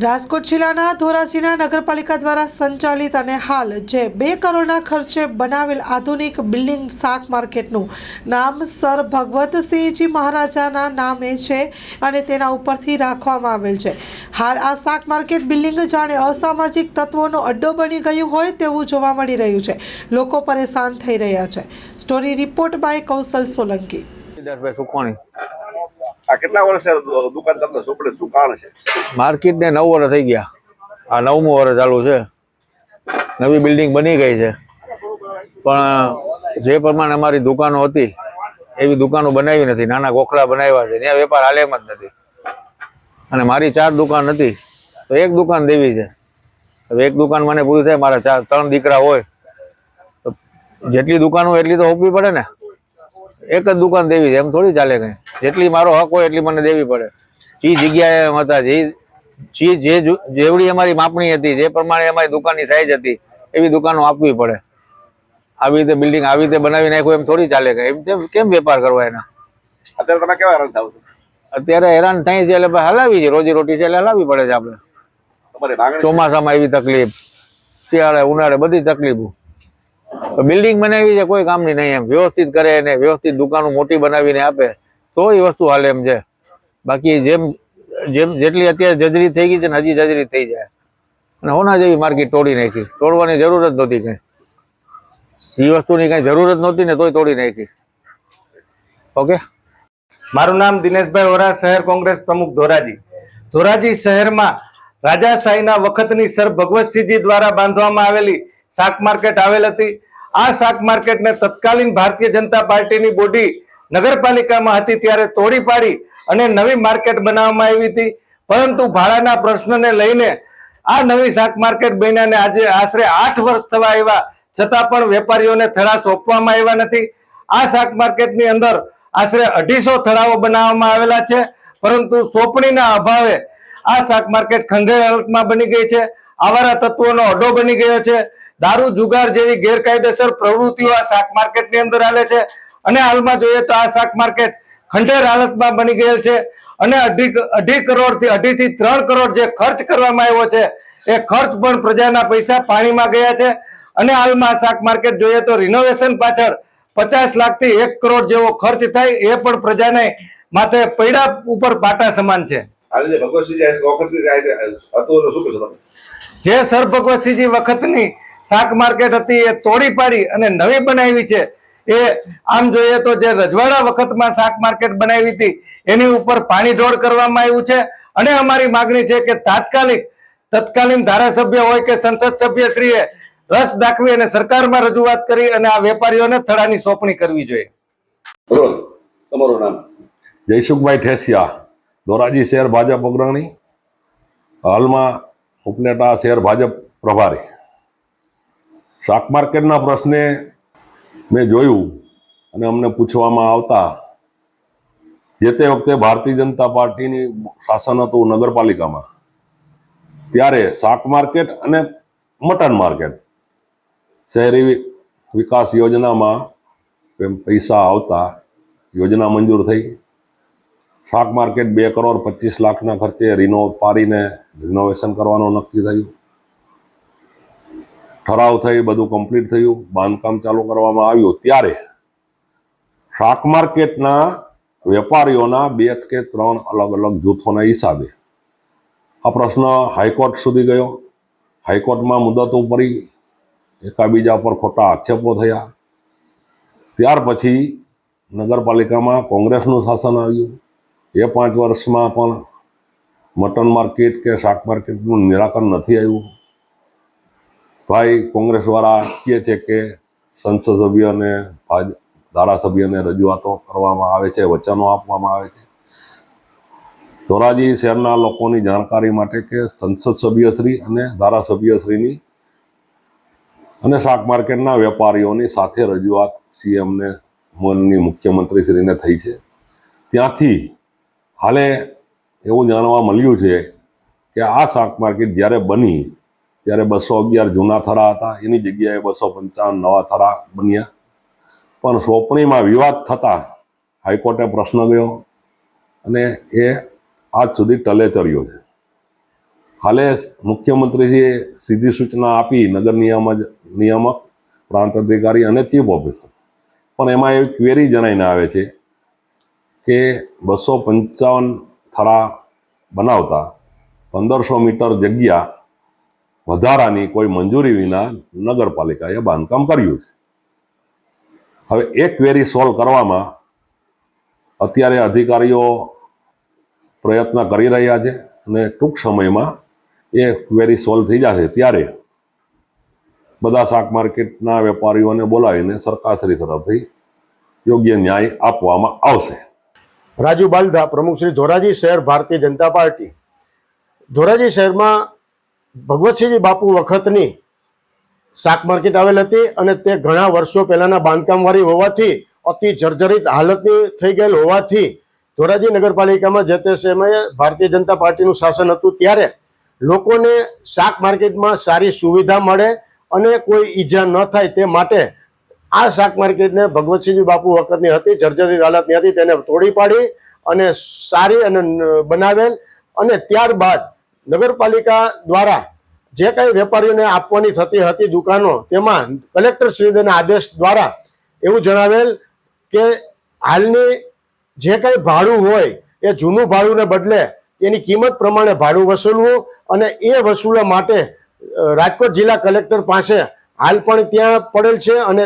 રાજકોટ જિલ્લાના ધોરાજીના નગરપાલિકા દ્વારા સંચાલિત અને હાલ જે 2 કરોડના ખર્ચે બનાવેલ આધુનિક બિલ્ડિંગ શાક માર્કેટનું નામ સર ભગવતસિંહજી મહારાજાના નામે છે અને તેના ઉપરથી રાખવામાં આવેલ છે। હાલ આ શાક માર્કેટ બિલ્ડિંગ જાણે અસામાજિક તત્વોનો અડ્ડો બની ગયું હોય તેવું જોવા મળી રહ્યું છે। લોકો પરેશાન થઈ રહ્યા છે। સ્ટોરી રિપોર્ટ બાય કૌશલ સોલંકી। આ કેટલા વર્ષે દુકાન તમને સોંપડે શું કારણ છે? માર્કેટ ને 9 વર્ષ થઈ ગયા, આ 9મું વર્ષ ચાલુ છે। નવી બિલ્ડિંગ બની ગઈ છે, પણ જે પ્રમાણે અમારી દુકાનો હતી એવી દુકાનો બનાવી નથી। નાના ગોખલા બનાવ્યા છે, ત્યાં વેપાર હાલે એમ જ નથી। અને મારી 4 દુકાન હતી તો એક દુકાન દેવી છે। હવે એક દુકાન મને પૂરી થાય, મારા 3 દીકરા હોય તો જેટલી દુકાનો એટલી તો હોપવી પડે ને। એક જ દુકાન દેવી છે એમ થોડી ચાલે કઈ। જેટલી મારો હક હોય એટલી મને દેવી પડે। જે જગ્યાએ એમ હતા, જેવડી અમારી માપણી હતી, જે પ્રમાણે અમારી દુકાનની સાઈઝ હતી એવી દુકાનો આપવી પડે। આવી રીતે બિલ્ડિંગ આવી રીતે બનાવી નાખ્યું એમ થોડી ચાલે કઈ। એમ કેમ વેપાર કરવા એના? અત્યારે તમે કેવા હેરાન થાવ છો? અત્યારે હેરાન થાય છે એટલે હલાવી છે, રોજી રોટી છે એટલે હલાવી પડે છે આપણે। તમારી માંગણી? ચોમાસામાં એવી તકલીફ, શિયાળે ઉનાળે બધી તકલીફો। બિલ્ડિંગ બનાવી છે કોઈ કામની નહીં, એમ વ્યવસ્થિત કરે ને વ્યવસ્થિત દુકાનો મોટી બનાવીને આપે તો એ વસ્તુ હાલે એમ છે। બાકી જેમ જેટલી અત્યારે જજરી થઈ ગઈ છે ને હજી જજરી થઈ જાય। અને હોના જેવી માર્કેટ તોડી નાખી, તોડવાની જરૂર જ નહોતી કઈ। એ વસ્તુની કઈ જરૂર જ નહોતી ને તોય તોડી નાખી। ઓકે, મારું નામ દિનેશભાઈ ઓરા, શહેર કોંગ્રેસ પ્રમુખ ધોરાજી। ધોરાજી શહેરમાં રાજાશાહીના વખતની સર ભગવતસિંહજી દ્વારા બાંધવામાં આવેલી શાક માર્કેટ આવેલ હતી। આ શાક માર્કેટને તત્કાલીન ભારતીય જનતા પાર્ટીની બોડી નગરપાલિકામાં હતી ત્યારે તોડી પાડી અને નવી માર્કેટ બનાવવામાં આવી હતી। પરંતુ ભાડાના પ્રશ્નને લઈને આ નવી શાક માર્કેટ બન્યાને આજે આશરે 8 વર્ષ થવા આવ્યા છતાં પણ વેપારીઓને થડા સોંપવામાં આવ્યા નથી। આ શાક માર્કેટની અંદર આશરે 250 થડાઓ બનાવવામાં આવેલા છે, પરંતુ સોંપણીના અભાવે આ શાક માર્કેટ ખંડેર હાલતમાં બની ગઈ છે। આવારા તત્વોનો અડ્ડો બની ગયો છે। દારૂ જુગાર જેવી ગેરકાયદેસર પ્રવૃત્તિઓ આ શાક માર્કેટની અંદર હાલે છે અને હાલમાં જોઈએ તો આ શાક માર્કેટ ખંડેર હાલતમાં બની ગયેલ છે અને 2.5 કરોડથી 2.5 થી 3 કરોડ જે ખર્ચ કરવામાં આવ્યો છે એ ખર્ચ પણ પ્રજાના પૈસા પાણીમાં ગયા છે। અને હાલમાં શાક માર્કેટ જોઈએ તો રિનોવેશન પાછળ 50 લાખથી 1 કરોડ જેવો ખર્ચ થાય એ પણ પ્રજાને માથે પૈડા ઉપર પાટા સમાન છે। આજે ભગવતસિંહજી વખતની જાય છે હતું શું કહેશો તમે? જે સર ભગવતસિંહજી વખતની શાક માર્કેટ હતી એ તોડી પાડી અને નવી બનાવી છે। એ આમ જોઈએ તો જે રજવાડા વખતમાં શાક માર્કેટ બનાવી હતી એની ઉપર પાણી ઢોળ કરવામાં આવ્યું છે અને અમારી માગણી છે કે તત્કાલીન ધારાસભ્ય હોય કે સંસદ સભ્ય શ્રીએ રસ દાખવી અને સરકારમાં રજૂઆત કરી અને આ વેપારીઓને થડાની સોંપણી કરવી જોઈએ। બરોબર, તમારું નામ? જયસુખભાઈ ઠેસિયા, ધોરાજી શહેર ભાજપ અગ્રણી, હાલમાં ઉપનેટા શહેર ભાજપ પ્રભારી। શાક માર્કેટના પ્રશ્ને મેં જોયું અને અમને પૂછવામાં આવતા જે તે વખતે ભારતીય જનતા પાર્ટીની શાસન હતું નગરપાલિકામાં, ત્યારે શાક માર્કેટ અને મટન માર્કેટ શહેરી વિકાસ યોજનામાં પૈસા આવતા યોજના મંજૂર થઈ। શાક માર્કેટ 2 કરોડ 25 લાખના ખર્ચે રિનોવેશન કરવાનું નક્કી થયું। ઠરાવ થઈ, બધું કમ્પ્લીટ થયું, બાંધકામ ચાલુ કરવામાં આવ્યું ત્યારે શાક માર્કેટના વેપારીઓના 2 કે 3 અલગ અલગ જૂથોના હિસાબે આ પ્રશ્ન હાઈકોર્ટ સુધી ગયો। હાઈકોર્ટમાં મુદતો પડી, એકાબીજા પર ખોટા આક્ષેપો થયા। ત્યાર પછી નગરપાલિકામાં કોંગ્રેસનું શાસન આવ્યું। એ 5 વર્ષમાં પણ મટન માર્કેટ કે શાક માર્કેટનું નિરાકરણ નથી આવ્યું। ભાઈ કોંગ્રેસવાળા કહે છે કે સંસદ સભ્ય અને ધારાસભ્યને રજૂઆતો કરવામાં આવે છે, વચનો આપવામાં આવે છે। ધોરાજી શહેરના લોકોની જાણકારી માટે કે સંસદ સભ્યશ્રી અને ધારાસભ્યશ્રીની અને શાક માર્કેટના વેપારીઓની સાથે રજૂઆત સીએમને માનનીય મુખ્યમંત્રીશ્રીને થઈ છે। ત્યાંથી હાલે એવું જાણવા મળ્યું છે કે આ શાક માર્કેટ જ્યારે બની ત્યારે 211 જૂના થરા હતા, એની જગ્યાએ 255 નવા થરા બન્યા। પણ સોંપણીમાં વિવાદ થતાં હાઈકોર્ટે પ્રશ્ન ગયો અને એ આજ સુધી ટલે ચર્યો છે। હાલે મુખ્યમંત્રીજીએ સીધી સૂચના આપી નગર નિયામક પ્રાંત અધિકારી અને ચીફ ઓફિસર, પણ એમાં એવી ક્વેરી જણાઈને આવે છે કે 255 થરા બનાવતા 1500 મીટર જગ્યા વધારાની કોઈ મંજૂરી વિના નગરપાલિકાએ બાંધકામ કર્યું છે. હવે એ ક્વેરી સોલ્વ કરવામાં અત્યારે અધિકારીઓ પ્રયત્ન કરી રહ્યા છે અને ટૂંક સમયમાં એ ક્વેરી સોલ્વ થઈ જશે ત્યારે બધા શાક માર્કેટના વેપારીઓને બોલાવીને સરકારશ્રી તરફથી યોગ્ય ન્યાય આપવામાં આવશે. રાજુ બાલદા, પ્રમુખ શ્રી ધોરાજી શહેર ભારતીય જનતા પાર્ટી. ધોરાજી શહેરમાં ભગવતસિંહજી બાપુ વખતની શાક માર્કેટ આવેલ હતી અને તે ઘણા વર્ષો પહેલાના બાંધકામવાળી હોવાથી અતિ જર્જરિત હાલતની થઈ ગયેલ હોવાથી ધોરાજી નગરપાલિકામાં જે તે સમયે ભારતીય જનતા પાર્ટીનું શાસન હતું ત્યારે લોકોને શાક માર્કેટમાં સારી સુવિધા મળે અને કોઈ ઈજા ન થાય તે માટે આ શાક માર્કેટને ભગવતસિંહજી બાપુ વખતની હતી, જર્જરિત હાલતની હતી, તેને તોડી પાડી અને સારી અને બનાવેલ અને ત્યારબાદ નગરપાલિકા દ્વારા જે કંઈ વેપારીઓને આપવાની થતી હતી દુકાનો, તેમાં કલેક્ટરશ્રીના આદેશ દ્વારા એવું જણાવેલ કે હાલની જે કંઈ ભાડું હોય એ જૂનું ભાડુંને બદલે એની કિંમત પ્રમાણે ભાડું વસૂલવું અને એ વસૂલવા માટે રાજકોટ જિલ્લા કલેક્ટર પાસે હાલ પણ ત્યાં પડેલ છે અને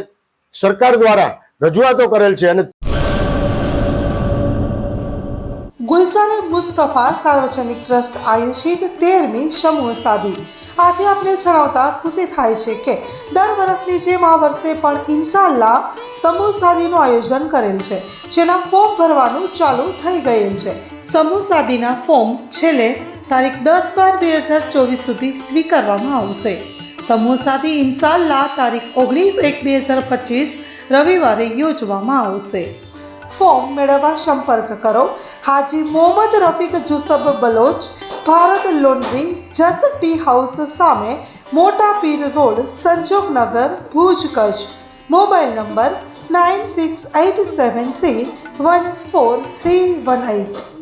સરકાર દ્વારા રજૂઆતો કરેલ છે. અને ગુલઝારે મુસ્તફા સાર્વજનિક ટ્રસ્ટ આયોજિત 13મી સમૂહ સાદી. આથી આપણે જણાવતા ખુશી થાય છે કે દર વર્ષની જેમ આ વર્ષે પણ ઇન્શાઅલ્લાહ સમૂહ સાદીનું આયોજન કરેલ છે, જેના ફોર્મ ભરવાનું ચાલુ થઈ ગયેલ છે. સમૂહ સાદીના ફોર્મ છેલ્લે તારીખ 10/12/2024 સુધી સ્વીકારવામાં આવશે. સમૂહ સાદી ઇન્શાઅલ્લાહ તારીખ 19/1/2025 રવિવારે યોજવામાં આવશે. ફોર્મ મેળવવા સંપર્ક કરો Haji Mohammad Rafiq Jusab Baloch, Bharat laundry, Jat tea house સામે, Mota Pir road, Sanjognagar, Bhuj, Kutch. Mobile number 9687314318.